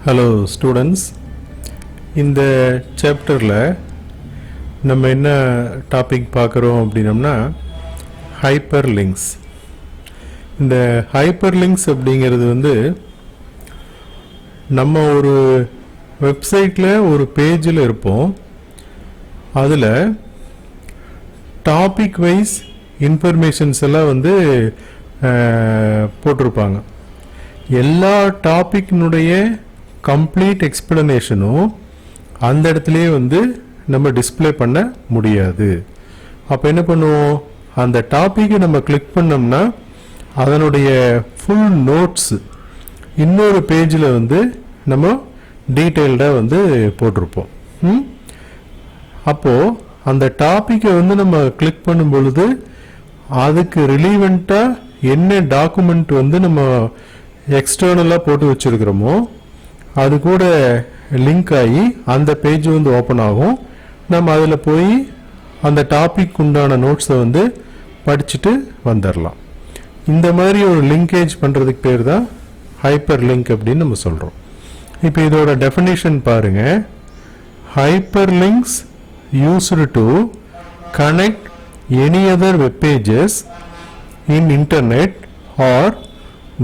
Hello students, இந்த சாப்டரில் நம்ம என்ன டாபிக் பார்க்குறோம் அப்படின்னம்னா ஹைப்பர் லிங்க்ஸ். இந்த ஹைப்பர் லிங்க்ஸ் அப்படிங்கிறது நம்ம ஒரு வெப்சைட்டில் ஒரு பேஜில் இருப்போம். அதில் டாபிக் வைஸ் இன்ஃபர்மேஷன்ஸ் எல்லாம் போட்டிருப்பாங்க. எல்லா டாபிக்னுடைய கம்ப்ளீட் எக்ஸ்பிளனேஷனும் அந்த இடத்துலையே நம்ம டிஸ்பிளே பண்ண முடியாது. அப்போ என்ன பண்ணுவோம், அந்த டாப்பிக்கை நம்ம கிளிக் பண்ணோம்னா அதனுடைய ஃபுல் நோட்ஸ் இன்னொரு பேஜில் நம்ம டீட்டெயில்டாக போட்டிருப்போம். அப்போது அந்த டாப்பிக்கை நம்ம கிளிக் பண்ணும் பொழுது அதுக்கு ரிலீவெண்ட்டாக என்ன டாக்குமெண்ட் நம்ம எக்ஸ்டர்னலாக போட்டு வச்சுருக்கிறோமோ அது கூட லிங்க் ஆகி அந்த பேஜ் ஓப்பன் ஆகும். நம்ம அதில் போய் அந்த டாபிக் உண்டான நோட்ஸை படிச்சுட்டு வந்துடலாம். இந்த மாதிரி ஒரு லிங்கேஜ் பண்ணுறதுக்கு பேர் தான் ஹைப்பர் லிங்க் அப்படின்னு நம்ம சொல்கிறோம். இப்போ இதோட டெஃபினேஷன் பாருங்கள். Hyper links used to connect any other web pages in internet are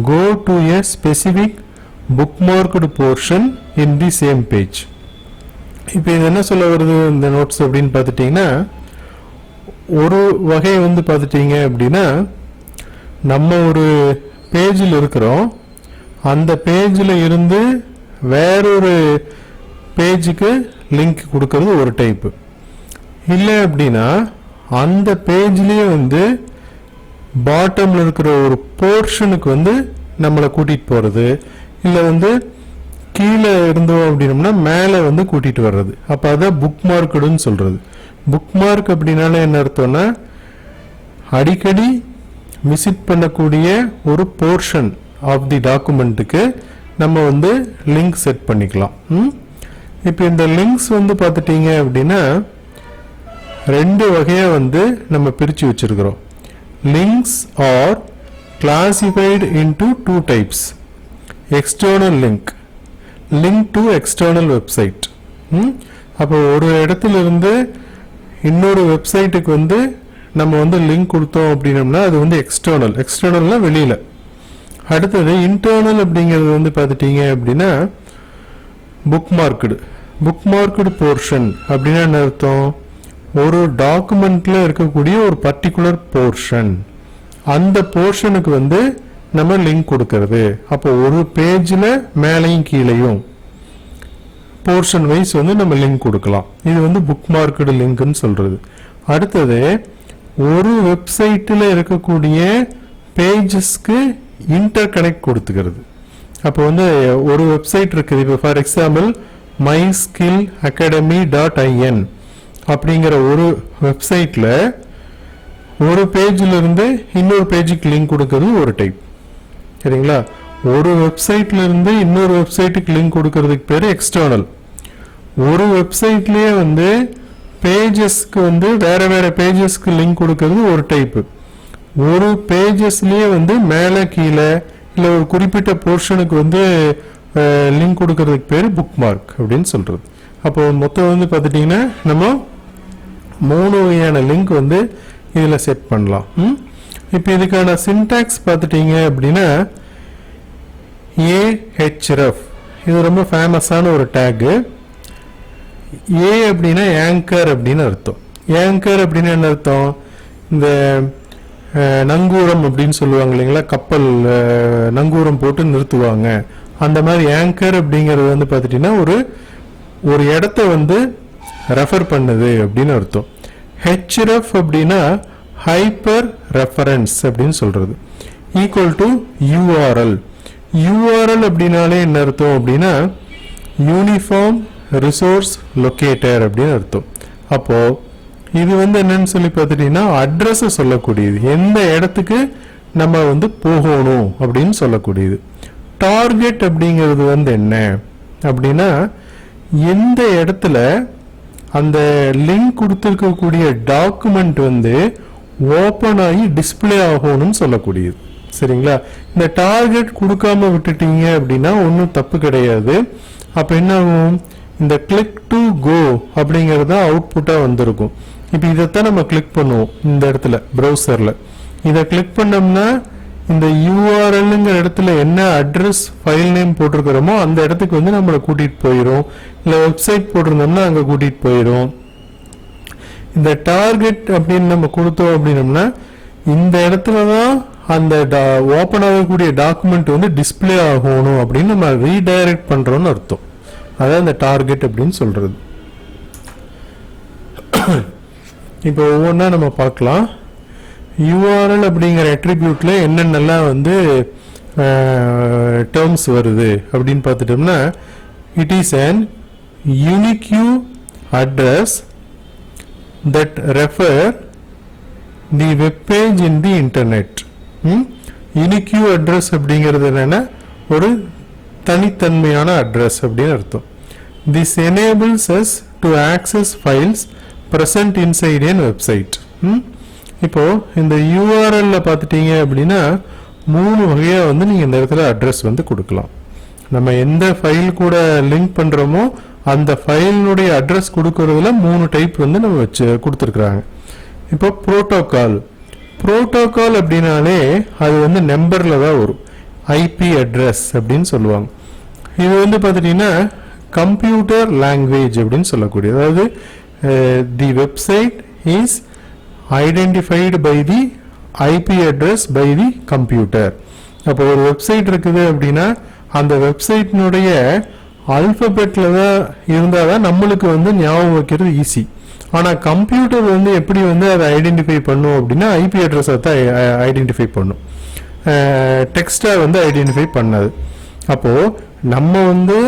go to a specific bookmarked portion in the same page. இப்போ இது என்ன சொல்ல வருது இந்த நோட்ஸ் அப்படின்னு பார்த்துட்டிங்கன்னா, ஒரு வகை பார்த்துட்டிங்க அப்படின்னா நம்ம ஒரு பேஜில் இருக்கிறோம், அந்த பேஜில் இருந்து வேறொரு பேஜுக்கு லிங்க் கொடுக்கறது ஒரு டைப்பு. இல்லை அப்படின்னா அந்த பேஜ்லேயே பாட்டமில் இருக்கிற ஒரு போர்ஷனுக்கு நம்மளை கூட்டிகிட்டு போகிறது, இல்லை கீழே இருந்தோம் அப்படின்னோம்னா மேலே கூட்டிகிட்டு வர்றது. அப்போ அதான் புக் மார்க்குன்னு சொல்கிறது. புக் மார்க் அப்படின்னால என்ன அர்த்தம்னா அடிக்கடி விசிட் பண்ணக்கூடிய ஒரு போர்ஷன் ஆஃப் தி டாக்குமெண்ட்டுக்கு நம்ம லிங்க் செட் பண்ணிக்கலாம். இப்போ இந்த லிங்க்ஸ் பார்த்துட்டிங்க அப்படின்னா ரெண்டு வகையாக நம்ம பிரித்து வச்சுருக்கிறோம். Links are classified into two types. External link, link to external website. அப்போ ஒரு இடத்துல இருந்து இன்னொரு வெப்சைட்டுக்கு நம்ம லிங்க் கொடுத்தோம் அப்படின்னம்னா அது எக்ஸ்டர்னல்னா வெளியில். அடுத்தது இன்டர்னல் அப்படிங்கிறது பார்த்துட்டீங்க அப்படின்னா புக் மார்க்குடு போர்ஷன் அப்படின்னா என்ன அர்த்தம், ஒரு டாக்குமெண்ட்ல இருக்கக்கூடிய ஒரு பர்டிகுலர் போர்ஷன், அந்த போர்ஷனுக்கு நம்ம லிங்க் கொடுக்கறது. அப்போ ஒரு பேஜில் மேலையும் கீழையும் போர்ஷன் வைஸ் நம்ம லிங்க் கொடுக்கலாம். இது புக் மார்க்கெட் லிங்க்னு சொல்றது. அடுத்தது ஒரு வெப்சைட்டில் இருக்கக்கூடிய பேஜஸ்க்கு இன்டர் கனெக்ட் கொடுத்துக்கிறது. அப்போ ஒரு வெப்சைட் இருக்குது. இப்போ ஃபார் எக்ஸாம்பிள் myskillacademy.in அப்படிங்கிற ஒரு வெப்சைட்டில் ஒரு பேஜில் இருந்து இன்னொரு பேஜுக்கு லிங்க் கொடுக்கறது ஒரு டைப். சரிங்களா? ஒரு வெப்சைட்ல இருந்து இன்னொரு வெப்சைட்டுக்கு லிங்க் கொடுக்கறதுக்கு பேர் எக்ஸ்டர்னல். ஒரு வெப்சைட்லேயே பேஜஸ்க்கு வேற வேற பேஜஸ்க்கு லிங்க் கொடுக்கறது ஒரு டைப்பு. ஒரு பேஜஸ்லேயே மேலே கீழே இல்லை ஒரு குறிப்பிட்ட போர்ஷனுக்கு லிங்க் கொடுக்கறதுக்கு பேர் புக் மார்க் அப்படின்னு சொல்கிறது. அப்போ மொத்தம் பார்த்துட்டிங்கன்னா நம்ம 3 வகையான லிங்க் இதில் செட் பண்ணலாம். இப்போ இதுக்கான சின்டாக்ஸ் பார்த்துட்டீங்க அப்படின்னா AHREF இது ரொம்ப ஃபேமஸான ஒரு டேக்கு. ஏ அப்படின்னா ஆங்கர் அப்படின்னு அர்த்தம். ஆங்கர் அப்படின்னு என்ன அர்த்தம், இந்த நங்கூரம் அப்படின்னு சொல்லுவாங்க இல்லைங்களா, கப்பல் நங்கூரம் போட்டு நிறுத்துவாங்க, அந்த மாதிரி ஆங்கர் அப்படிங்கிறது பார்த்துட்டிங்கன்னா ஒரு இடத்த ரெஃபர் பண்ணுது அப்படின்னு அர்த்தம். HREF அப்படின்னா ஹைப்பர் ரெஃபரன்ஸ் அப்படின்னு சொல்றது. Equal to URL. URL அப்படின்னாலே என்ன அர்த்தம் அப்படின்னா யூனிஃபார்ம் ரிசோர்ஸ் லொக்கேட்டர் அப்படின்னு அர்த்தம். அப்போ இது என்னன்னு சொல்லி பார்த்துட்டீங்கன்னா அட்ரஸை சொல்லக்கூடியது, எந்த இடத்துக்கு நம்ம போகணும் அப்படின்னு சொல்லக்கூடியது. டார்கெட் அப்படிங்கிறது என்ன அப்படின்னா எந்த இடத்துல அந்த லிங்க் கொடுத்துருக்கக்கூடிய டாக்குமெண்ட் ஓப்பன் ஆகி டிஸ்பிளே ஆகணும்னு சொல்லக்கூடியது. சரிங்களா? இந்த டார்கெட் கொடுக்காம விட்டுட்டீங்க அப்படின்னா ஒன்றும் தப்பு கிடையாது. அப்போ என்ன ஆகும், இந்த கிளிக் டு கோ அப்படிங்கிறது அவுட்புட்டாக வந்திருக்கும். இப்போ இதைத்தான் நம்ம கிளிக் பண்ணுவோம் இந்த இடத்துல ப்ரௌசரில். இதை கிளிக் பண்ணோம்னா இந்த யூஆர்எல்ங்கிற இடத்துல என்ன அட்ரஸ் ஃபைல் நேம் போட்டிருக்கிறோமோ அந்த இடத்துக்கு வந்து நம்மளை கூட்டிகிட்டு போயிடும். இல்லை வெப்சைட் போட்டிருந்தோம்னா அங்கே கூட்டிகிட்டு போயிடும். இந்த டார்கெட் அப்படின்னு நம்ம கொடுத்தோம் அப்படின்னோம்னா இந்த இடத்துல தான் அந்த ஓப்பன் ஆகக்கூடிய டாக்குமெண்ட் வந்து டிஸ்பிளே ஆகணும் அப்படின்னு நம்ம ரீடைரக்ட் பண்ணுறோன்னு அர்த்தம். அதான் இந்த டார்கெட் அப்படின்னு சொல்கிறது. இப்போ ஒவ்வொன்றா நம்ம பார்க்கலாம். URL அப்படிங்கிற அட்ரிபியூட்ல என்னென்னலாம் வந்து டேர்ம்ஸ் வருது அப்படின்னு பார்த்துட்டோம்னா, it is an unique address that refer the web page in the internet. unique address அப்படிங்கிறது என்னன்னா ஒரு தனித்தன்மையான அட்ரஸ் அப்படின்னு அர்த்தம். This enables us to access files present inside a website. இப்போ இந்த URL பார்த்துட்டீங்க அப்படின்னா 3 வகையா வந்து நீங்க இந்த இடத்துல அட்ரஸ் வந்து கொடுக்கலாம். நம்ம எந்த ஃபைல் கூட லிங்க் பண்றோமோ அந்த ஃபைலினுடைய அட்ரஸ் கொடுக்கறதுல 3 டைப் வந்து நம்ம வச்சு கொடுத்துருக்குறாங்க. இப்போ புரோட்டோகால் அப்படின்னாலே அது வந்து நம்பர்ல தான் வரும். ஐபி அட்ரஸ் அப்படின்னு சொல்லுவாங்க. இது வந்து பார்த்துட்டீங்கன்னா கம்ப்யூட்டர் லாங்குவேஜ் அப்படின்னு சொல்லக்கூடிய, அதாவது the website is identified by the IP address by the computer. அப்போ ஒரு வெப்சைட் இருக்குது அப்படின்னா அந்த வெப்சைட்டினுடைய ஆல்பபெட்ல தான் இருந்தால் தான் நம்மளுக்கு வந்து ஞாபகம் வைக்கிறது ஈஸி. ஆனால் கம்ப்யூட்டர் வந்து எப்படி வந்து அதை ஐடென்டிஃபை பண்ணும் அப்படின்னா ஐபி அட்ரஸை தான் ஐடென்டிஃபை பண்ணும், டெக்ஸ்டாக வந்து ஐடென்டிஃபை பண்ணாது. அப்போது நம்ம வந்து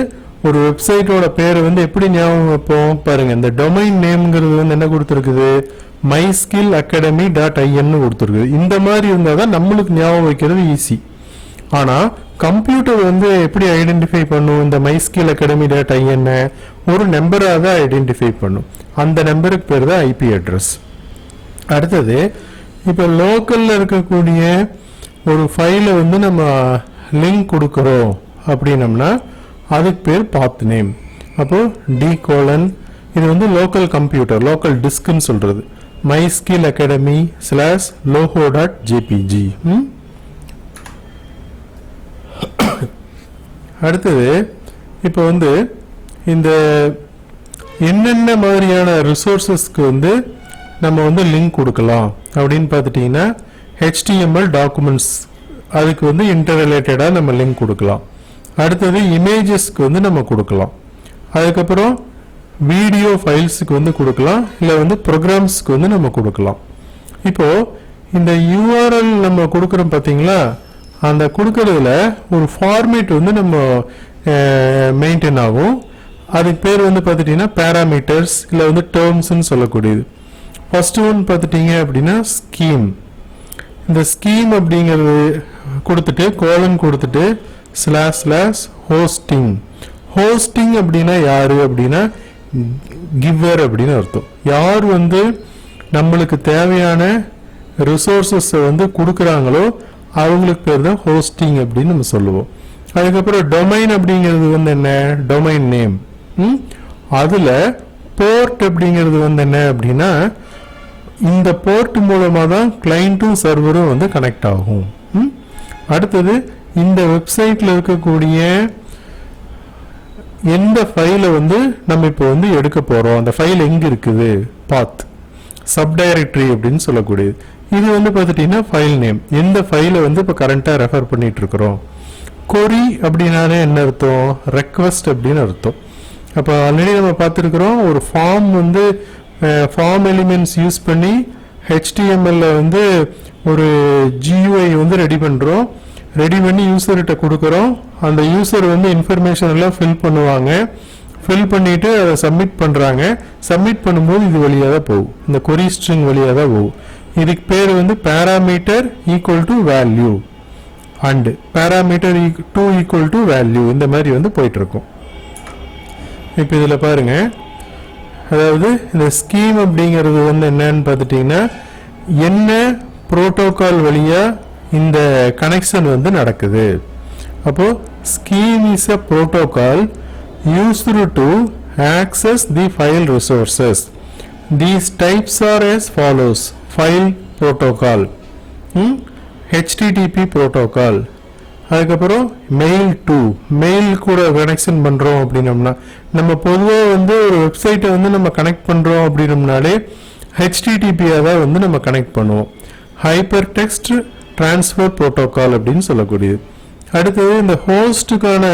ஒரு வெப்சைட்டோட பேரை வந்து எப்படி ஞாபகம் வைப்போம் பாருங்க. இந்த டொமைன் நேம்ங்கிறது வந்து என்ன கொடுத்துருக்குது, myskillacademy.in கொடுத்துருக்குது. இந்த மாதிரி இருந்தால் தான் நம்மளுக்கு ஞாபகம் வைக்கிறது ஈஸி. ஆனால் கம்ப்யூட்டர் வந்து எப்படி ஐடென்டிஃபை பண்ணும், இந்த myskillacademy.in ஒரு நம்பராக தான் ஐடென்டிஃபை பண்ணும். அந்த நம்பருக்கு பேர் தான் ஐபி அட்ரஸ். அடுத்தது இப்போ லோக்கலில் இருக்கக்கூடிய ஒரு ஃபைலை வந்து நம்ம லிங்க் கொடுக்குறோம் அப்படின்னம்னா அதுக்கு பேர் பாத் நேம். அப்போது D:, இது வந்து லோக்கல் கம்ப்யூட்டர், லோக்கல் டிஸ்க்னு சொல்கிறது, myskillacademy/loho.jpg. அடுத்தது இப்போ வந்து இந்த என்னென்ன மாதிரியான ரிசோர்ஸஸ்க்கு வந்து நம்ம வந்து லிங்க் கொடுக்கலாம் அப்படின்னு பார்த்துட்டிங்கன்னா HTML டாக்குமெண்ட்ஸ் அதுக்கு வந்து இன்டர்ரிலேட்டடாக நம்ம லிங்க் கொடுக்கலாம். அடுத்தது இமேஜஸ்க்கு வந்து நம்ம கொடுக்கலாம். அதுக்கப்புறம் வீடியோ ஃபைல்ஸுக்கு வந்து கொடுக்கலாம், இல்லை வந்து ப்ரோக்ராம்ஸ்க்கு வந்து நம்ம கொடுக்கலாம். இப்போது இந்த URL நம்ம கொடுக்குறோம் பார்த்தீங்களா, அந்த கொடுக்கறதுல ஒரு ஃபார்மேட் வந்து நம்ம மெயின்டைன் ஆகும். அதுக்கு பேர் வந்து பார்த்துட்டிங்கன்னா பேராமீட்டர்ஸ் இல்லை வந்து டேர்ம்ஸ்ன்னு சொல்லக்கூடியது. ஃபர்ஸ்ட் ஒன் பார்த்துட்டிங்க அப்படின்னா ஸ்கீம். இந்த ஸ்கீம் அப்படிங்கிறது கொடுத்துட்டு கோலன் கொடுத்துட்டு //ஹோஸ்டிங். ஹோஸ்டிங் அப்படின்னா யாரு அப்படின்னா கிவர் அப்படின்னு அர்த்தம். யார் வந்து நம்மளுக்கு தேவையான ரிசோர்ஸஸை வந்து கொடுக்குறாங்களோ அவங்களுக்கு பேர் தான் ஹோஸ்டிங் அப்படின்னு நம்ம சொல்லுவோம். அதுக்கப்புறம் டொமைன் அப்படிங்கிறது வந்து என்ன, டொமைன் நேம். அதில் போர்ட் அப்படிங்கிறது வந்து என்ன அப்படின்னா இந்த போர்ட் மூலமாக தான் கிளைண்ட்டும் சர்வரும் வந்து கனெக்ட் ஆகும். அடுத்தது இந்த வெப்சைட்டில் இருக்கக்கூடிய எந்த ஃபைலை வந்து நம்ம இப்போ வந்து எடுக்க போகிறோம், அந்த ஃபைல் எங்கே இருக்குது, பாத் சப்டைரக்டரி அப்படின்னு சொல்லக்கூடியது. இது வந்து பார்த்துட்டிங்கன்னா ஃபைல் நேம், எந்த ஃபைலை வந்து இப்போ கரண்ட்டாக ரெஃபர் பண்ணிட்டு இருக்கிறோம். கொரி அப்படின்னாலே என்ன அர்த்தம், ரெக்வஸ்ட் அப்படின்னு அர்த்தம். அப்போ ஆல்ரெடி நம்ம பார்த்துருக்குறோம், ஒரு ஃபார்ம் வந்து ஃபார்ம் எலிமெண்ட்ஸ் யூஸ் பண்ணி HTML வந்து ஒரு GUI வந்து ரெடி பண்ணுறோம். ரெடி பண்ணி யூசர்கிட்ட கொடுக்குறோம். அந்த யூசர் வந்து இன்ஃபர்மேஷன் எல்லாம் ஃபில் பண்ணுவாங்க. ஃபில் பண்ணிவிட்டு அதை சப்மிட் பண்ணுறாங்க. சப்மிட் பண்ணும்போது இது வழியாக தான் போகும், இந்த கொரி ஸ்ட்ரிங் வழியாக தான் போகும். இதுக்கு பேர் வந்து parameter equal to value and parameter 2 equal to value, இந்த மாதிரி வந்து போயிட்டுருக்கும். இப்போ இதில் பாருங்கள், அதாவது இந்த ஸ்கீம் அப்படிங்கிறது வந்து என்னன்னு பார்த்துட்டிங்கன்னா என்ன புரோட்டோகால் வழியாக இந்த கனெக்ஷன் வந்து நடக்குது. அப்போ scheme is a protocol used to access the file resources. These types are as follows: file protocol, HTTP protocol, அதுக்கப்புறம் மெயில் டு மெயில் கூட கனெக்ஷன் பண்ணுறோம் அப்படின்னம்னா, நம்ம பொதுவாக வந்து ஒரு வெப்சைட்டை வந்து நம்ம கனெக்ட் பண்ணுறோம் அப்படின்னம்னாலே ஹெச்டிடிபியாக தான் வந்து நம்ம கனெக்ட் பண்ணுவோம். ஹைப்பர் டெக்ஸ்ட் ட்ரான்ஸ்ஃபர் ப்ரோட்டோகால் அப்படின்னு சொல்லக்கூடியது. அடுத்தது இந்த ஹோஸ்ட்டுக்கான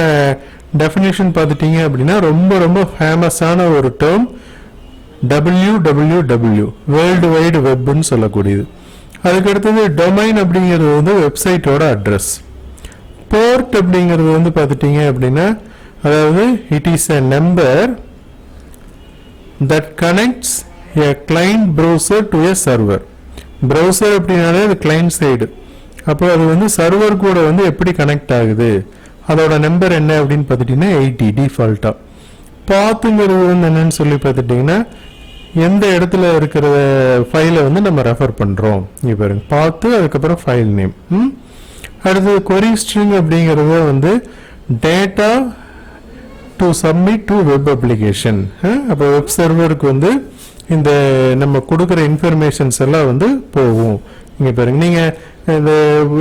டெஃபினேஷன் பார்த்துட்டிங்க அப்படின்னா ரொம்ப ரொம்ப ஃபேமஸான ஒரு டேர்ம் WWW, வேர்ல்டு வைடு வெப்னு சொல்லக்கூடியது. அதுக்கடுத்தது டொமைன் அப்படிங்கிறது வந்து வெப்சைட்டோட அட்ரஸ். போர்ட் அப்படிங்கிறது வந்து பார்த்துட்டிங்க அப்படின்னா, அதாவது it is a number that connects a client browser to a server. Browser அப்படின்னாலே அது கிளைண்ட் சைடு. அப்போ அது வந்து சர்வர் கூட வந்து எப்படி கனெக்ட் ஆகுது, அதோட நம்பர் என்ன அப்படின்னு பார்த்துட்டிங்கன்னா 80 டிஃபால்ட்டாக. பாத்துங்கிறது வந்து என்னன்னு சொல்லி பார்த்துட்டிங்கன்னா, எந்த இடத்துல இருக்கிற ஃபைலை வந்து நம்ம ரெஃபர் பண்ணுறோம். இங்கே பாருங்க, பார்த்து அதுக்கப்புறம் ஃபைல் நேம். அடுத்தது query string அப்படிங்கிறது வந்து data to submit to web application. அப்போ வெப் சர்வருக்கு வந்து இந்த நம்ம கொடுக்குற இன்ஃபர்மேஷன்ஸ் எல்லாம் வந்து போகும். இங்கே பாருங்க, நீங்கள் இந்த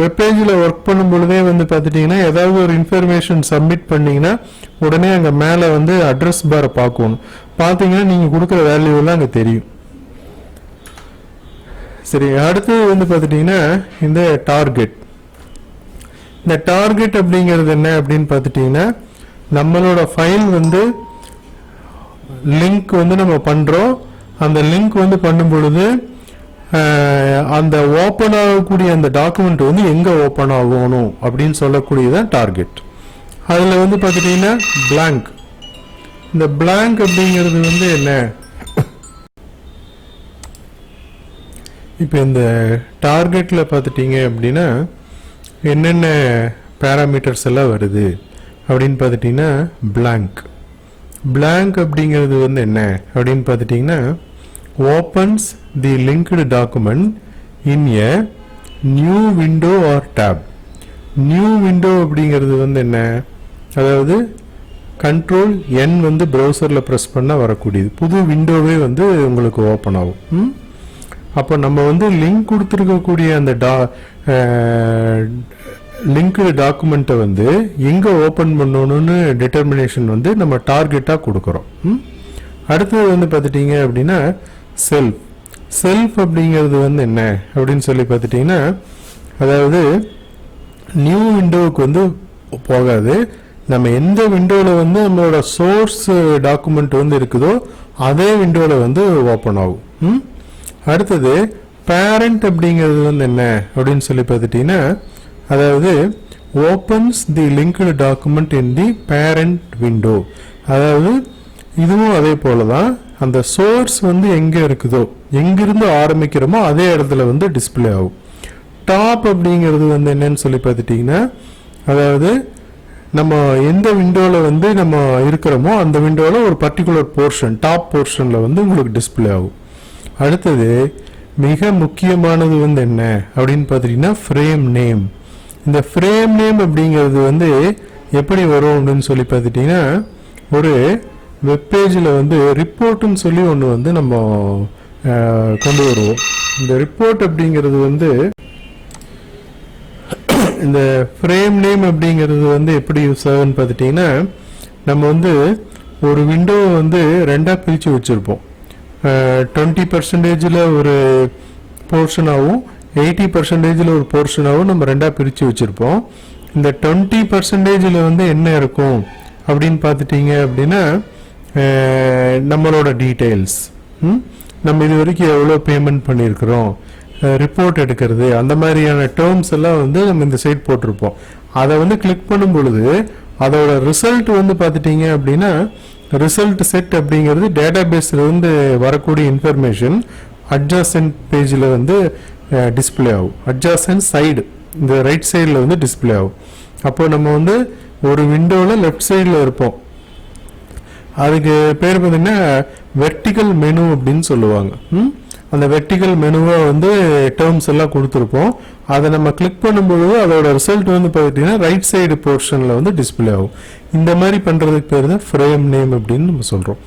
வெப்பேஜில் ஒர்க் பண்ணும் பொழுதே வந்து பார்த்துட்டிங்கன்னா, ஏதாவது ஒரு இன்ஃபர்மேஷன் சப்மிட் பண்ணிங்கன்னா உடனே அங்கே மேலே வந்து அட்ரஸ் பாரை பார்க்கணும். பார்த்தீங்கன்னா நீங்கள் கொடுக்குற வேல்யூலாம் அங்கே தெரியும். சரி, அடுத்தது வந்து பார்த்துட்டிங்கன்னா இந்த டார்கெட். இந்த டார்கெட் அப்படிங்கிறது என்ன அப்படின்னு பார்த்துட்டிங்கன்னா, நம்மளோட ஃபைல் வந்து லிங்க் வந்து நம்ம பண்ணுறோம். அந்த லிங்க் வந்து பண்ணும் பொழுது அந்த ஓப்பன் ஆகக்கூடிய அந்த டாக்குமெண்ட் வந்து எங்கே ஓப்பன் ஆகணும் அப்படின்னு சொல்லக்கூடியதான் டார்கெட். அதில் வந்து பார்த்துட்டிங்கன்னா பிளாங்க். இந்த பிளாங்க் அப்படிங்கிறது வந்து என்ன, இப்போ இந்த டார்கெட்டில் பார்த்துட்டிங்க அப்படின்னா என்னென்ன பேராமீட்டர்ஸ் எல்லாம் வருது அப்படின்னு பார்த்துட்டிங்கன்னா, பிளாங்க் அப்படிங்கிறது வந்து என்ன அப்படின்னு பார்த்துட்டிங்கன்னா, opens the linked document in a new window or tab. New window அப்படிங்கிறது வந்து என்ன, அதாவது கண்ட்ரோல் என் வந்து ப்ரௌசரில் ப்ரெஸ் பண்ணால் வரக்கூடியது புது விண்டோவே வந்து உங்களுக்கு ஓப்பன் ஆகும். அப்போ நம்ம வந்து லிங்க் கொடுத்துருக்கக்கூடிய அந்த லிங்க்டு டாக்குமெண்ட்டை வந்து எங்கே ஓப்பன் பண்ணணும்னு டிட்டர்மினேஷன் வந்து நம்ம டார்கெட்டாக கொடுக்குறோம். அடுத்தது வந்து பார்த்துட்டிங்க அப்படின்னா செல்ஃப் அப்படிங்கிறது வந்து என்ன அப்படின்னு சொல்லி பார்த்துட்டிங்கன்னா, அதாவது நியூ விண்டோவுக்கு வந்து போகாது. நம்ம எந்த விண்டோவில் வந்து நம்மளோட சோர்ஸ் டாக்குமெண்ட் வந்து இருக்குதோ அதே விண்டோவில் வந்து ஓப்பன் ஆகும். அடுத்தது பேரண்ட் அப்படிங்கிறது வந்து என்ன அப்படின்னு சொல்லி பார்த்துட்டிங்கன்னா, அதாவது opens the linked document in the parent window. அதாவது இதுவும் அதே போல தான், அந்த சோர்ஸ் வந்து எங்கே இருக்குதோ, எங்கிருந்து ஆரம்பிக்கிறோமோ அதே இடத்துல வந்து டிஸ்பிளே ஆகும். டாப் அப்படிங்கிறது வந்து என்னன்னு சொல்லி பார்த்துட்டிங்கன்னா, அதாவது நம்ம எந்த விண்டோவில் வந்து நம்ம இருக்கிறோமோ அந்த விண்டோவில் ஒரு பர்டிகுலர் போர்ஷன், டாப் போர்ஷனில் வந்து உங்களுக்கு டிஸ்பிளே ஆகும். அடுத்தது மிக முக்கியமானது வந்து என்ன அப்படின்னு பார்த்துட்டிங்கன்னா ஃப்ரேம் நேம். இந்த ஃப்ரேம் நேம் அப்படிங்கிறது வந்து எப்படி வரும் அப்படின்னு சொல்லி பார்த்துட்டிங்கன்னா, ஒரு வெப்பேஜில் வந்து ரிப்போர்ட்டுன்னு சொல்லி ஒன்று வந்து நம்ம கொண்டு வருவோம். இந்த ரிப்போர்ட் அப்படிங்கிறது வந்து இந்த ஃப்ரேம் நேம் அப்படிங்கிறது வந்து எப்படி யூஸ் ஆகுன்னு பார்த்துட்டிங்கன்னா, நம்ம வந்து ஒரு விண்டோவை வந்து ரெண்டாக பிரித்து வச்சுருப்போம். 20% ஒரு போர்ஷனாகவும் 80% ஒரு போர்ஷனாகவும் நம்ம ரெண்டாக பிரித்து வச்சுருப்போம். இந்த 20% வந்து என்ன இருக்கும் அப்படின்னு பார்த்துட்டிங்க அப்படின்னா, நம்மளோட டீட்டெயில்ஸ், நம்ம இது வரைக்கும் எவ்வளோ பேமெண்ட் பண்ணியிருக்கிறோம், ரிப்போர்ட் எடுக்கிறது, அந்த மாதிரியான டேர்ம்ஸ் எல்லாம் வந்து நம்ம இந்த சைட் போட்டிருப்போம். அதை வந்து கிளிக் பண்ணும் பொழுது அதோட ரிசல்ட் வந்து பார்த்துட்டிங்க அப்படின்னா, ரிசல்ட் செட் அப்படிங்கிறது டேட்டா பேஸில் வந்து வரக்கூடிய இன்ஃபர்மேஷன் அட்ஜாசன்ட் பேஜில் வந்து டிஸ்பிளே ஆகும். அட்ஜாசன்ட் சைடு, இந்த ரைட் சைடில் வந்து டிஸ்பிளே ஆகும். அப்போ நம்ம வந்து ஒரு விண்டோவில் லெஃப்ட் சைடில் இருப்போம். அதுக்கு பேர் பார்த்தீங்கன்னா வெர்டிக்கல் மெனு அப்படின்னு சொல்லுவாங்க. அந்த வெர்டிகல் மெனுவை வந்து டேர்ம்ஸ் எல்லாம் கொடுத்துருப்போம். அதை நம்ம கிளிக் பண்ணும்போது அதோட ரிசல்ட் வந்து பார்த்தீங்கன்னா ரைட் சைடு போர்ஷனில் வந்து டிஸ்பிளே ஆகும். இந்த மாதிரி பண்ணுறதுக்கு பேர் தான் ஃப்ரேம் நேம் அப்படின்னு நம்ம சொல்கிறோம்.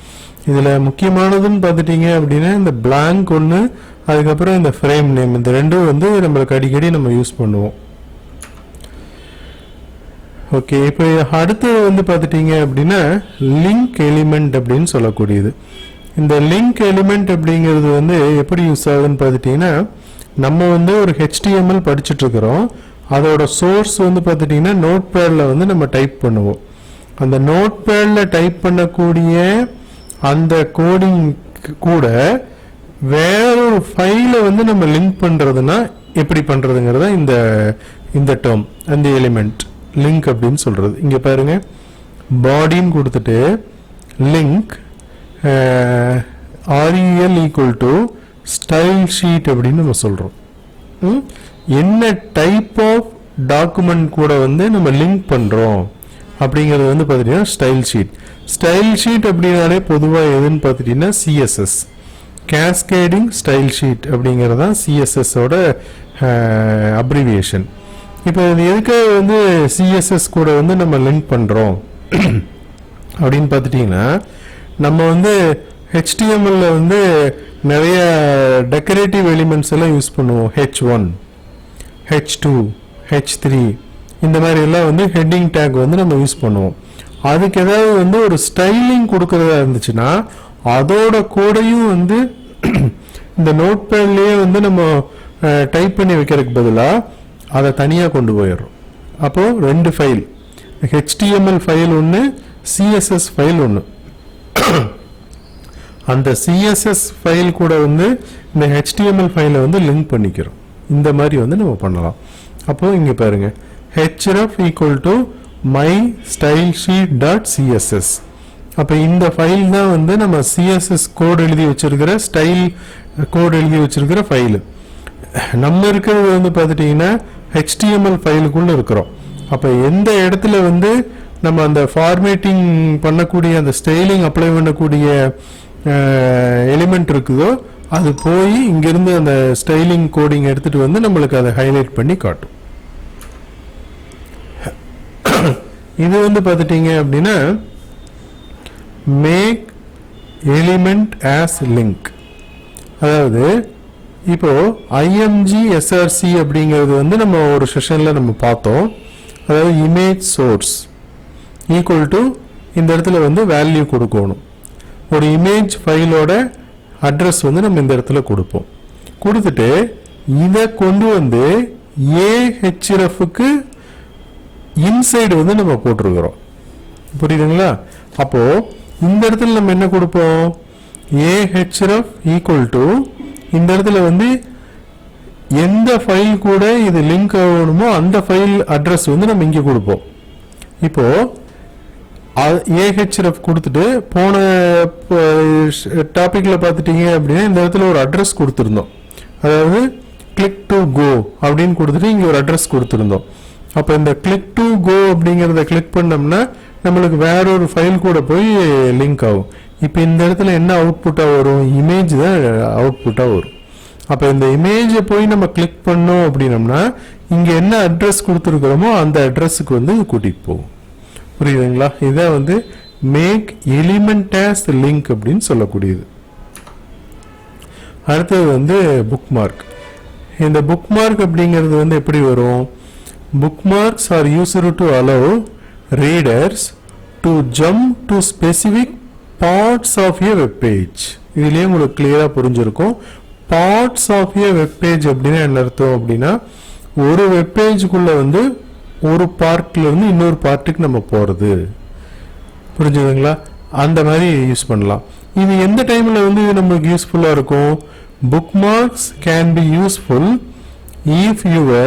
இதில் முக்கியமானதுன்னு பார்த்துட்டிங்க அப்படின்னா இந்த பிளாங்க் ஒன்று, அதுக்கப்புறம் இந்த ஃப்ரேம் நேம், இந்த ரெண்டும் வந்து நம்மளுக்கு அடிக்கடி நம்ம யூஸ் பண்ணுவோம். ஓகே, இப்போ அடுத்து வந்து பார்த்துட்டிங்க அப்படின்னா லிங்க் எலிமெண்ட் அப்படின்னு சொல்லக்கூடியது. இந்த லிங்க் எலிமெண்ட் அப்படிங்கிறது வந்து எப்படி யூஸ் ஆகுதுன்னு பார்த்துட்டிங்கன்னா, நம்ம வந்து ஒரு HTML படிச்சுட்டு இருக்கிறோம். அதோட சோர்ஸ் வந்து பார்த்துட்டிங்கன்னா நோட் பேடில் வந்து நம்ம டைப் பண்ணுவோம். அந்த நோட் பேடில் டைப் பண்ணக்கூடிய அந்த கோடிங் கூட வேறொரு ஃபைலை வந்து நம்ம லிங்க் பண்ணுறதுனா எப்படி பண்ணுறதுங்கிறத இந்த டேர்ம், அந்த எலிமெண்ட் லிங்க் அப்படின்னு சொல்கிறது. இங்கே பாருங்க, பாடின்னு கொடுத்துட்டு link REL equal to style sheet அப்படின்னு நம்ம சொல்கிறோம். என்ன டைப் ஆஃப் டாக்குமெண்ட் கூட வந்து நம்ம லிங்க் பண்ணுறோம் அப்படிங்கிறது வந்து பார்த்துட்டிங்கன்னா ஸ்டைல் ஷீட். ஸ்டைல் ஷீட் அப்படின்னாலே பொதுவாக எதுன்னு பார்த்துட்டிங்கன்னா CSS, கேஸ்கேடிங் ஸ்டைல் ஷீட் அப்படிங்கிறது தான் CSSோட அப்ரிவியேஷன். இப்போ இது எதுக்காக வந்து CSS கூட வந்து நம்ம லிங்க் பண்ணுறோம் அப்படின்னு பார்த்துட்டிங்கன்னா, நம்ம வந்து HTML வந்து நிறைய டெக்கரேட்டிவ் எலிமெண்ட்ஸ் எல்லாம் யூஸ் பண்ணுவோம். H1, H2, H3 இந்த மாதிரி எல்லாம் வந்து ஹெட்டிங் டேக் வந்து நம்ம யூஸ் பண்ணுவோம். அதுக்கு ஏதாவது வந்து ஒரு ஸ்டைலிங் கொடுக்கறதா இருந்துச்சுன்னா அதோட கோடையும் வந்து இந்த நோட் பேட்லேயே வந்து நம்ம டைப் பண்ணி வைக்கிறதுக்கு பதிலாக அதை தனியாக கொண்டு போயிடுறோம். அப்போது ரெண்டு ஃபைல், HTML ஃபைல் ஒன்று, CSS ஃபைல் ஒன்று. அந்த CSS ஃபைல் கூட வந்து இந்த HTML ஃபைலை வந்து லிங்க் பண்ணிக்கிறோம். இந்த மாதிரி வந்து நம்ம பண்ணலாம். அப்போது இங்கே பாருங்கள், href equal to my style sheet dot CSS. அப்போ இந்த ஃபைல் தான் வந்து நம்ம CSS கோட் எழுதி வச்சிருக்கிற ஸ்டைல் கோட் எழுதி வச்சிருக்கிற ஃபைலு. நம்ம இருக்கிறது வந்து பார்த்துட்டிங்கன்னா HTML ஃபைலுக்குள்ளே இருக்கிறோம். அப்போ எந்த இடத்துல வந்து நம்ம அந்த ஃபார்மேட்டிங் பண்ணக்கூடிய அந்த ஸ்டைலிங் அப்ளை பண்ணக்கூடிய எலிமெண்ட் இருக்குதோ அது போய் இங்கேருந்து அந்த ஸ்டைலிங் கோடிங் எடுத்துகிட்டு வந்து நம்மளுக்கு அதை ஹைலைட் பண்ணி காட்டும். இது வந்து பார்த்துட்டிங்க அப்படின்னா மேக் எலிமெண்ட் ஆஸ் லிங்க். அதாவது இப்போ IMG SRC அப்படிங்கிறது வந்து நம்ம ஒரு செஷனில் நம்ம பார்த்தோம். அதாவது இமேஜ் சோர்ஸ் ஈக்குவல் டு இந்த இடத்துல வந்து வேல்யூ கொடுக்கணும். ஒரு இமேஜ் ஃபைலோட அட்ரஸ் வந்து நம்ம இந்த இடத்துல கொடுப்போம். கொடுத்துட்டு இதை கொண்டு வந்து AHREFக்கு இன்சைடு வந்து நம்ம போட்டிருக்கிறோம். புரியுதுங்களா? அப்போ இந்த இடத்துல நம்ம என்ன கொடுப்போம், AHREF ஈக்குவல் டு இந்த இடத்துல வந்து எந்த ஃபைல் கூட இது லிங்க் ஆகணுமோ அந்த ஃபைல் அட்ரஸ் வந்து நம்ம இங்கே கொடுப்போம். இப்போ AHREF கொடுத்துட்டு போன டாபிக்ல பார்த்துட்டீங்க அப்படின்னா இந்த இடத்துல ஒரு அட்ரஸ் கொடுத்துருந்தோம். அதாவது கிளிக் டு கோ அப்படின்னு கொடுத்துட்டு இங்கே ஒரு அட்ரஸ் கொடுத்துருந்தோம். அப்போ இந்த கிளிக் டு கோ அப்படிங்கிறத கிளிக் பண்ணோம்னா நம்மளுக்கு வேற ஒரு ஃபைல் கூட போய் லிங்க் ஆகும். இப்போ இந்த இடத்துல என்ன அவுட்புட்டாக வரும், இமேஜ் தான் அவுட்புட்டாக வரும். அப்போ இந்த இமேஜை போய் நம்ம கிளிக் பண்ணோம் அப்படின்னம்னா இங்கே என்ன அட்ரஸ் கொடுத்துருக்கிறோமோ அந்த அட்ரஸுக்கு வந்து கூட்டிகிட்டு போகும். புரியுதுங்களா? இதான் வந்து மேக் எலிமெண்ட் ஆஸ் லிங்க் அப்படின்னு சொல்லக்கூடியது. அடுத்தது வந்து புக் மார்க். இந்த புக் மார்க் அப்படிங்கிறது வந்து எப்படி வரும், bookmarks are used to allow readers to jump to specific parts of a web page. இதுலயே உங்களுக்கு கிளியரா புரிஞ்சிருக்கும். parts of a web page அப்படின்னா என்ன அர்த்தம் அப்படின்னா, ஒரு வெப் பேஜுக்குள்ள வந்து ஒரு பார்ட்ல இருந்து இன்னொரு பார்ட்டுக்கு நம்ம போறது. புரிஞ்சுதுங்களா? அந்த மாதிரி யூஸ் பண்ணலாம். இது எந்த டைம்ல வந்து இது நமக்கு யூஸ்ஃபுல்லா இருக்கும், bookmarks can be useful if your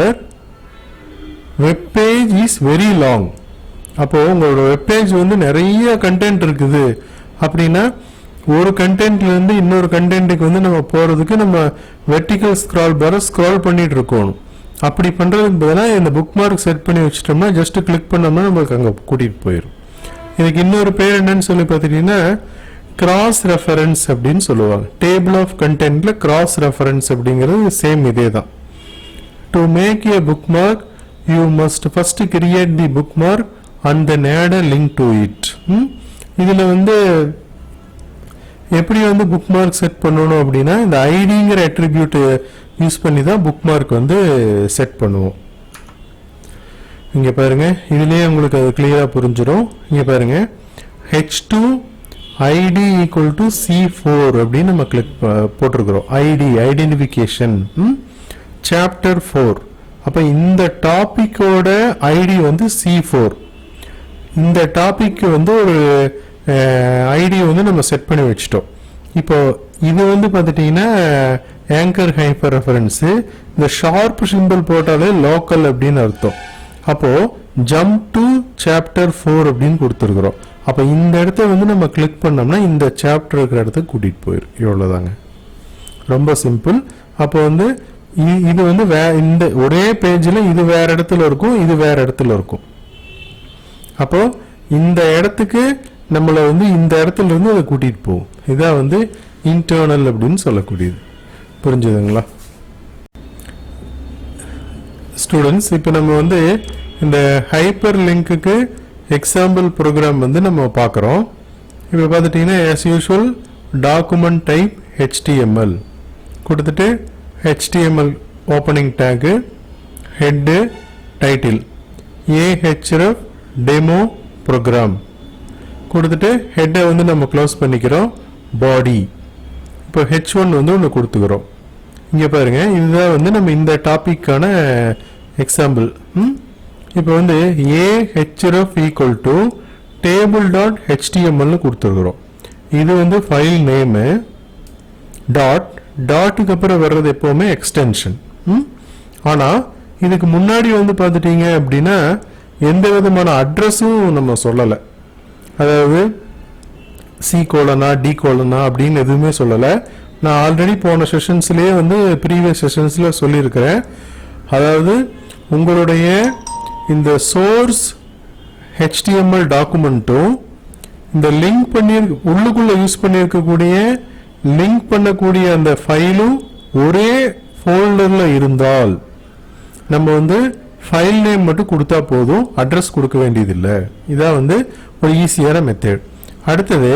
web page is very long. அப்போ உங்களோட வெப் பேஜ் வந்து நிறைய கண்டென்ட் இருக்குது அப்படின்னா ஒரு கண்டென்ட்ல இருந்து இன்னொரு கண்டென்ட்டுக்கு வந்து நம்ம போறதுக்கு நம்ம வெர்டிகல் ஸ்க்ரால் பாரை ஸ்க்ரால் பண்ணிட்டு இருக்கணும். அப்படி பண்றதுக்கு பதிலாக இந்த புக் மார்க் செட் பண்ணி வச்சிட்டோம்னா ஜஸ்ட் கிளிக் பண்ணோம்னா நம்மளுக்கு அங்கே கூட்டிட்டு போயிடும். இதுக்கு இன்னொரு பேர் என்னன்னு சொல்லி பார்த்துட்டீங்கன்னா கிராஸ் ரெஃபரன்ஸ் அப்படின்னு சொல்லுவாங்க. டேபிள் ஆஃப் கண்டென்ட்ல கிராஸ் ரெஃபரன்ஸ் அப்படிங்கிறது சேம் இதே தான். To make a bookmark you must first create the bookmark and then add a link to it. இதில் வந்து எப்படி வந்து புக் மார்க் செட் பண்ணணும் அப்படின்னா இந்த ஐடிங்கிற அட்ரிபியூட் யூஸ் பண்ணி தான் புக் மார்க் வந்து செட் பண்ணுவோம். இங்கே பாருங்க, இதுலேயே உங்களுக்கு அது கிளியராக புரிஞ்சிடும். இங்கே பாருங்க, H2 ID equal to C4 அப்படின்னு நம்ம கிளிக் போட்டிருக்கிறோம். ID identification chapter 4. அப்போ இந்த டாபிக்கோட ஐடி வந்து C4. இந்த டாபிக் வந்து ஒரு ஐடி வந்து நம்ம செட் பண்ணி வச்சிட்டோம். இப்போ இது வந்து பார்த்துட்டிங்கன்னா ஆங்கர் ஹைப்பர் ரெஃபரன்ஸு. இந்த ஷார்ப் சிம்பிள் போட்டாலே லோக்கல் அப்படின்னு அர்த்தம். அப்போது ஜம்ப் டு சாப்டர் 4 அப்படின்னு கொடுத்துருக்குறோம். அப்போ இந்த இடத்த வந்து நம்ம கிளிக் பண்ணோம்னா இந்த சாப்டர் இருக்கிற இடத்துக்கு கூட்டிகிட்டு போயிடும். இவ்வளோதாங்க, ரொம்ப சிம்பிள். அப்போ வந்து இது வந்து இந்த ஒரே பேஜில் இது வேற இடத்துல இருக்கும், இது வேற இடத்துல இருக்கும். அப்போ இந்த இடத்துக்கு நம்மளை வந்து இந்த இடத்துல இருந்து அதை கூட்டிகிட்டு போகும். இதான் வந்து இன்டர்னல் அப்படின்னு சொல்லக்கூடியது. புரிஞ்சுதுங்களா ஸ்டூடெண்ட்ஸ்? இப்போ நம்ம வந்து இந்த ஹைப்பர் லிங்க்குக்கு எக்ஸாம்பிள் ப்ரோக்ராம் வந்து நம்ம பார்க்குறோம். இப்போ பார்த்துட்டிங்கன்னா as usual document type HTML கொடுத்துட்டு HTML opening tag head title AHREF demo program கொடுத்துட்டு ஹெட்டை வந்து நம்ம க்ளோஸ் பண்ணிக்கிறோம். பாடி இப்போ H1 வந்து ஒன்று கொடுத்துக்கிறோம். இங்கே பாருங்கள், இதுதான் வந்து நம்ம இந்த டாப்பிக்கான எக்ஸாம்பிள். இப்போ வந்து AHREF equal to table dot HTML கொடுத்துருக்குறோம். இது வந்து ஃபைல் நேமு. டாட்டுக்கு அப்புறம் வர்றது எப்போவுமே எக்ஸ்டென்ஷன். ஆனால் இதுக்கு முன்னாடி வந்து பார்த்துட்டீங்க அப்படின்னா எந்த விதமான அட்ரஸும் நம்ம சொல்லலை. அதாவது C:, D: அப்படின்னு எதுவுமே சொல்லலை. நான் ஆல்ரெடி போன செஷன்ஸ்லேயே வந்து ப்ரீவியஸ் செஷன்ஸில் சொல்லியிருக்கிறேன். அதாவது உங்களுடைய இந்த சோர்ஸ் HTML டாக்குமெண்ட்டும் இந்த லிங்க் பண்ணி உள்ளுக்குள்ளே யூஸ் பண்ணியிருக்கக்கூடிய லிங்க் பண்ணக்கூடிய அந்த ஃபைலும் ஒரே ஃபோல்டரில் இருந்தால் நம்ம வந்து ஃபைல் நேம் மட்டும் கொடுத்தா போதும், அட்ரஸ் கொடுக்க வேண்டியதில்லை. இதான் வந்து ஒரு ஈஸியான மெத்தட். அடுத்தது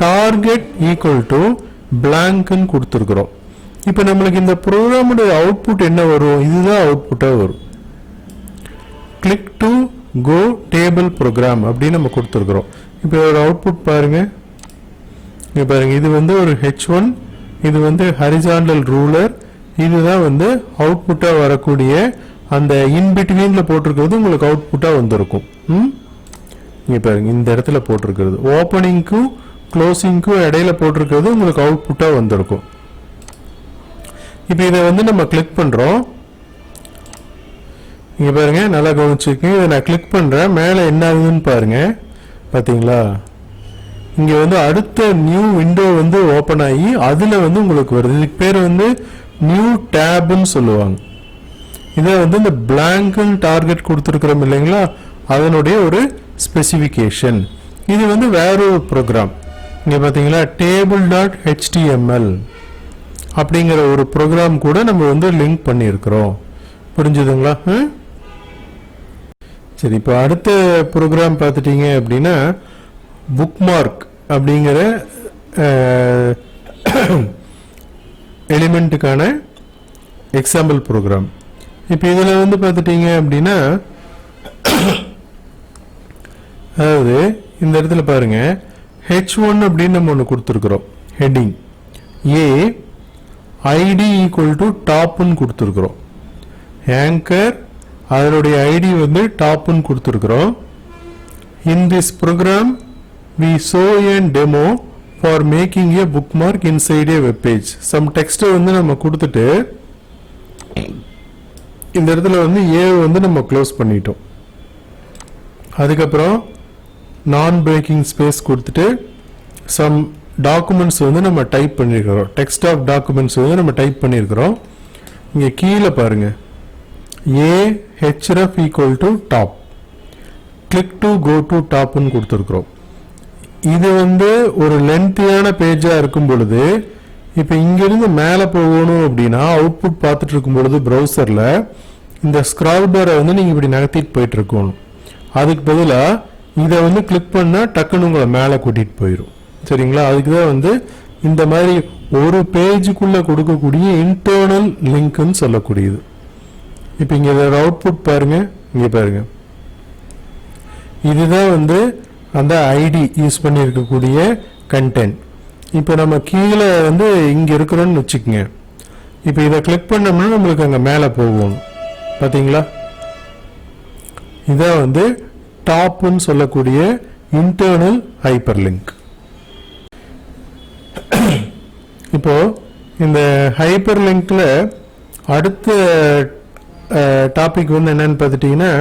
டார்கெட் ஈக்குவல் டு பிளாங்க்னு கொடுத்துருக்குறோம். இப்போ நம்மளுக்கு இந்த ப்ரோக்ராமுடைய அவுட்புட் என்ன வரும்? இதுதான் அவுட்புட்டாக வரும். Click to go table program அப்படின்னு நம்ம கொடுத்துருக்குறோம். இப்போ ஒரு அவுட்புட் பாருங்க. இங்கே பாருங்க, இது வந்து ஒரு H1, இது வந்து ஹரிசாண்டல் ரூலர். இதுதான் வந்து அவுட்புட்டாக வரக்கூடிய அந்த இன்பிட்வீனில் போட்டிருக்கிறது உங்களுக்கு அவுட்புட்டாக வந்திருக்கும். இங்கே பாருங்க, இந்த இடத்துல போட்டிருக்கிறது ஓப்பனிங்க்கும் க்ளோசிங்க்கும் இடையில போட்டிருக்கிறது உங்களுக்கு அவுட்புட்டாக வந்திருக்கும். இப்போ இதை வந்து நம்ம கிளிக் பண்ணுறோம். இங்கே பாருங்க, நல்லா கவனிச்சுக்கோங்க. இதை நான் கிளிக் பண்ணுறேன், மேலே என்ன ஆகுதுன்னு பாருங்க. பார்த்தீங்களா? இங்கே வந்து அடுத்த நியூ விண்டோ வந்து ஓப்பன் ஆகி அதில் வந்து உங்களுக்கு வருது. இதுக்கு பேர் வந்து நியூ டேப்னு சொல்லுவாங்க. இதை வந்து இந்த பிளாங்க் டார்கெட் கொடுத்துருக்குறோம் இல்லைங்களா, அதனுடைய ஒரு ஸ்பெசிஃபிகேஷன். இது வந்து வேற ஒரு ப்ரோக்ராம். இங்கே பார்த்தீங்களா, டேபிள் டாட் HTML அப்படிங்கிற ஒரு ப்ரோக்ராம் கூட நம்ம வந்து லிங்க் பண்ணியிருக்கிறோம். புரிஞ்சுதுங்களா? சரி, இப்போ அடுத்த ப்ரோக்ராம் பார்த்துட்டீங்க அப்படின்னா புக் மார்க் அப்படிங்கிற எலிமெண்ட்டுக்கான எக்ஸாம்பிள் ப்ரோக்ராம். இப்போ இதில் வந்து பார்த்துட்டீங்க அப்படின்னா அதாவது இந்த இடத்துல பாருங்க, H1 அப்படின்னு நம்ம ஒன்று கொடுத்துருக்குறோம். ஹெட்டிங் ஐடி ஈக்குவல் டு டாப்னு கொடுத்துருக்குறோம். ஆங்கர் அதனுடைய ஐடி வந்து டாப்னு கொடுத்துருக்குறோம். In this program we show a demo for making a bookmark inside a web page. some text வந்து நம்ம கொடுத்துட்டு இந்த இடத்துல வந்து A வந்து நம்ம க்ளோஸ் பண்ணிட்டோம். அதுக்கப்புறம் நான் பிரேக்கிங் ஸ்பேஸ் கொடுத்துட்டு some டாக்குமெண்ட்ஸ் வந்து நம்ம டைப் பண்ணியிருக்கிறோம். டெக்ஸ்ட் ஆஃப் டாக்குமெண்ட்ஸ் வந்து நம்ம டைப் பண்ணியிருக்கிறோம். இங்கே கீழே பாருங்க, AHREF equal to top, click to go to டாப்னு கொடுத்துருக்குறோம். இது வந்து ஒரு லென்த்தியான பேஜாக இருக்கும் பொழுது இப்போ இங்கிருந்து மேலே போகணும் அப்படின்னா அவுட்புட் பார்த்துட்டு இருக்கும் பொழுது ப்ரௌசரில் இந்த ஸ்க்ரால் பாரை வந்து நீங்கள் இப்படி நகர்த்திட்டு போயிட்டு இருக்கணும். அதுக்கு பதிலாக இதை வந்து கிளிக் பண்ணால் டக்குன்னு உங்களை மேலே கூட்டிகிட்டு போயிடும். சரிங்களா? அதுக்கு தான் வந்து இந்த மாதிரி ஒரு பேஜுக்குள்ளே கொடுக்கக்கூடிய இன்டர்னல் லிங்க்னு சொல்லக்கூடியது. இப்போ இங்கே இதோட அவுட்புட் பாருங்க, இங்கே பாருங்க, இதுதான் வந்து அந்த ஐடி யூஸ் பண்ணி இருக்கக்கூடிய கண்டென்ட். இப்போ நம்ம கீழே வந்து இங்கே இருக்கிறோன்னு வச்சுக்கோங்க. இப்போ இதை கிளிக் பண்ணோம்னா நம்மளுக்கு அங்கே மேலே போகணும். பார்த்தீங்களா? இதான் வந்து டாப்னு சொல்லக்கூடிய இன்டர்னல் ஹைப்பர் லிங்க். இப்போ இந்த ஹைப்பர் லிங்க்ல அடுத்த டாபிக் வந்து என்னன்னு பார்த்துட்டிங்கன்னா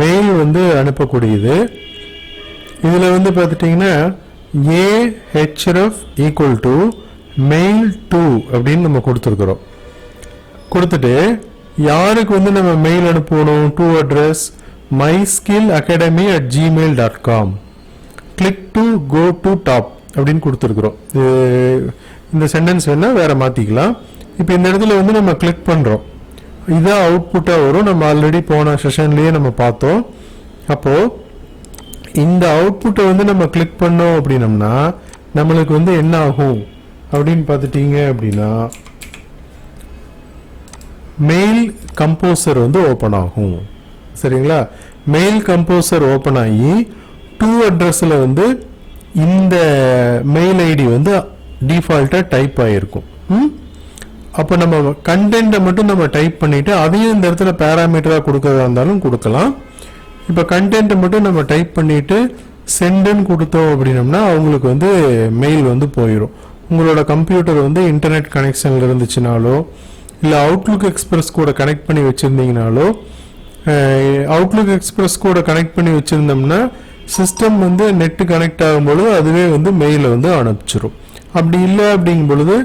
மெயில் வந்து அனுப்பக்கூடியது. இதில் வந்து பார்த்துட்டிங்கன்னா ahref equal to mail to அப்படின்னு நம்ம கொடுத்துருக்குறோம். கொடுத்துட்டு யாருக்கு வந்து நம்ம மெயில் அனுப்பணும்? To address myskillacademy@gmail.com click to go to top அப்படின்னு கொடுத்துருக்குறோம். இந்த சென்டென்ஸ் வேணால் வேறு மாற்றிக்கலாம். இப்போ இந்த இடத்துல வந்து நம்ம கிளிக் பண்ணுறோம். இதான் அவுட்புட்டாக வரும். நம்ம ஆல்ரெடி போன செஷன்லேயே நம்ம பார்த்தோம். அப்போது இந்த அவுட்புட்டை வந்து நம்ம கிளிக் பண்ணோம் அப்படின்னம்னா நம்மளுக்கு வந்து என்ன ஆகும் அப்படின்னு பார்த்துட்டீங்க அப்படின்னா மெயில் கம்போசர் வந்து ஓப்பன் ஆகும். சரிங்களா? மெயில் கம்போசர் ஓப்பன் ஆகி டு அட்ரஸில் வந்து இந்த மெயில் ஐடி வந்து டிஃபால்ட்டாக டைப் ஆகிருக்கும். அப்போ நம்ம கண்டென்ட்டை மட்டும் நம்ம டைப் பண்ணிவிட்டு அதையும் இந்த இடத்துல பேராமீட்டராக கொடுக்கறதா இருந்தாலும் கொடுக்கலாம். இப்போ கண்டென்ட்டை மட்டும் நம்ம டைப் பண்ணிவிட்டு சென்டுன்னு கொடுத்தோம் அப்படின்னம்னா அவங்களுக்கு வந்து மெயில் வந்து போயிடும். உங்களோட கம்ப்யூட்டர் வந்து இன்டர்நெட் கனெக்ஷனில் இருந்துச்சுனாலோ இல்லை அவுட்லுக் எக்ஸ்பிரஸ் கூட கனெக்ட் பண்ணி வச்சுருந்தீங்கனாலோ அவுட்லுக் எக்ஸ்பிரஸ் கூட கனெக்ட் பண்ணி வச்சுருந்தோம்னா சிஸ்டம் வந்து நெட்டு கனெக்ட் ஆகும்பொழுது அதுவே வந்து மெயிலை வந்து அனுப்பிச்சிடும். அப்படி இல்லை அப்படிங்கும் பொழுது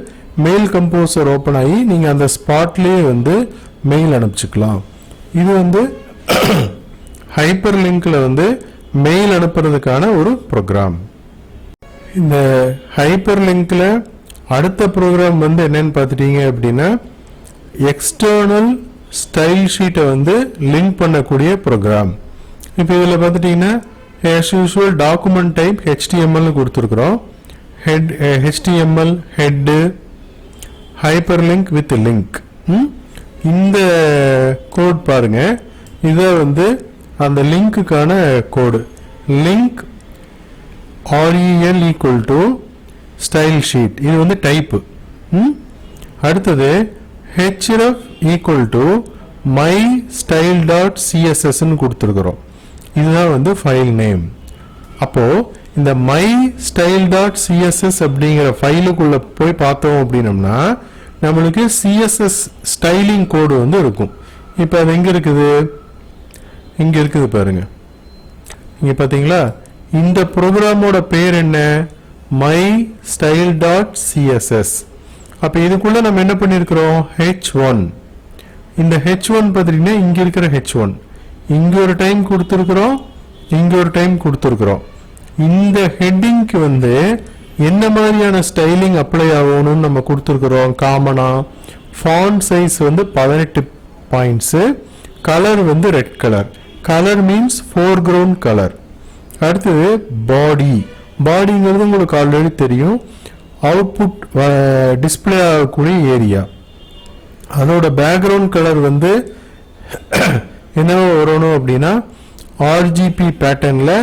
மெயில் கம்போசர் ஓப்பன் ஆகி நீங்கள் அந்த ஸ்பாட்லேயே வந்து மெயில் அனுப்பிச்சிக்கலாம். இது வந்து ஹைப்பர் லிங்க்ல வந்து மெயில் அனுப்புறதுக்கான ஒரு ப்ரோக்ராம். இந்த ஹைப்பர் லிங்க்ல அடுத்த ப்ரோக்ராம் வந்து என்னன்னு பார்த்துட்டீங்க அப்படின்னா எக்ஸ்டர்னல் ஸ்டைல் ஷீட்டை வந்து லிங்க் பண்ணக்கூடிய ப்ரோக்ராம். இப்போ இதில் பார்த்துட்டிங்கன்னா as usual document type HTML கொடுத்துருக்குறோம். HTML head hyperlink with link. இந்த கோட் பாருங்க, இதை வந்து அந்த லிங்க்குக்கான code link REL equal to style sheet. இது வந்து டைப்பு. அடுத்தது href ஈக்குவல் டு mystyle.css கொடுத்துருக்குறோம். இதுதான் வந்து ஃபைல் நேம். அப்போது இந்த mystyle.css அப்படிங்கிற ஃபைலுக்குள்ளே போய் பார்த்தோம் அப்படின்னம்னா நம்மளுக்கு CSS ஸ்டைலிங் கோடு வந்து இருக்கும். இப்போ அது எங்கே இருக்குது? இங்கே இருக்குது பாருங்க. இங்கே பார்த்தீங்களா? இந்த ப்ரோக்ராமோட பேர் என்ன? mystyle.css. அப்போ இதுக்குள்ளே நம்ம என்ன பண்ணியிருக்கிறோம்? H1. இந்த H1 பார்த்தீங்கன்னா இங்கே இருக்கிற H1 இங்கே ஒரு டைம் கொடுத்துருக்குறோம், இங்கே ஒரு டைம் கொடுத்துருக்குறோம். இந்த ஹெட்டிங்க்கு வந்து என்ன மாதிரியான ஸ்டைலிங் அப்ளை ஆகணும்னு நம்ம கொடுத்துருக்குறோம். காமனாக ஃபாண்ட் சைஸ் வந்து 18 பாயிண்ட்ஸு, கலர் வந்து red colour. Colour means foreground colour. அடுத்தது பாடி. பாடிங்கிறது உங்களுக்கு ஆல்ரெடி தெரியும், அவுட்புட் டிஸ்பிளே ஆகக்கூடிய ஏரியா. அதோட பேக்ரவுண்ட் கலர் வந்து என்னவோ வரணும் அப்படின்னா RGB பேட்டர்னில்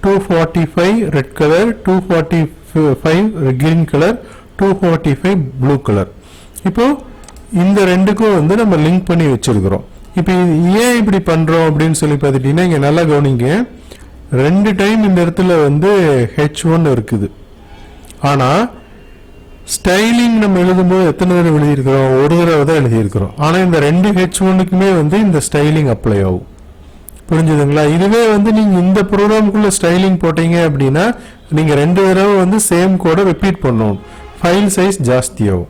245 red colour, 245 green colour, 245 blue colour. இப்போ இந்த ரெண்டுக்கும் வந்து நம்ம லிங்க் பண்ணி வச்சிருக்கிறோம். இப்போ ஏன் இப்படி பண்ணுறோம் அப்படின்னு சொல்லி பார்த்துட்டிங்கன்னா இங்கே நல்லா கவனிங்க. 2 டைம் இந்த இடத்துல வந்து H1 இருக்குது. ஆனால் ஸ்டைலிங் நம்ம எழுதும்போது எத்தனை தடவை எழுதியிருக்கிறோம்? ஒரு தடவை தான் எழுதியிருக்கிறோம். ஆனால் இந்த 2 H1க்குமே வந்து இந்த ஸ்டைலிங் அப்ளை ஆகும். புரிஞ்சுதுங்களா? இதுவே வந்து நீங்கள் இந்த ப்ரோக்ராமுக்குள்ளே ஸ்டைலிங் போட்டீங்க அப்படின்னா நீங்கள் 2 தடவை வந்து சேம் கோடை ரிப்பீட் பண்ணணும். ஃபைல் சைஸ் ஜாஸ்தியாகும்.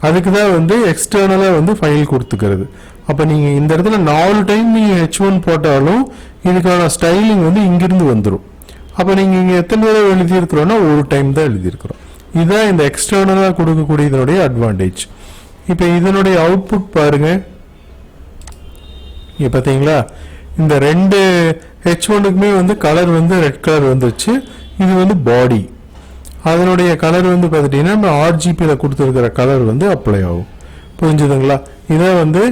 அதுக்கு தான் வந்து எக்ஸ்டர்னலாக வந்து ஃபைல் கொடுத்துக்கிறது. அப்போ நீங்கள் இந்த இடத்துல 4 டைம் நீங்கள் H1 போட்டாலும் இதுக்கான ஸ்டைலிங் வந்து இங்கிருந்து வந்துடும். அப்போ நீங்கள் இங்கே எத்தனை தடவை எழுதியிருக்கிறோன்னா ஒரு டைம் தான் எழுதியிருக்கிறோம். இதுதான் இந்த எக்ஸ்டர்னலாக கொடுக்கக்கூடிய இதனுடைய அட்வான்டேஜ். இப்போ இதனுடைய அவுட்புட் பாருங்க, இங்கே பார்த்தீங்களா இந்த ரெண்டு H1க்குமே வந்து கலர் வந்து ரெட் கலர் வந்துருச்சு. இது வந்து பாடி, அதனுடைய கலர் வந்து பார்த்துட்டிங்கன்னா நம்ம RGBயில் கொடுத்துருக்கிற கலர் வந்து அப்ளை ஆகும். புரிஞ்சுதுங்களா? இதை வந்து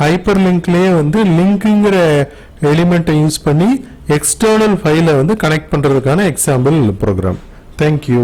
ஹைப்பர் லிங்க்லேயே வந்து லிங்க்குங்கிற எலிமெண்ட்டை யூஸ் பண்ணி எக்ஸ்டர்னல் ஃபைலை வந்து கனெக்ட் பண்ணுறதுக்கான எக்ஸாம்பிள் ப்ரோக்ராம். தேங்க்யூ.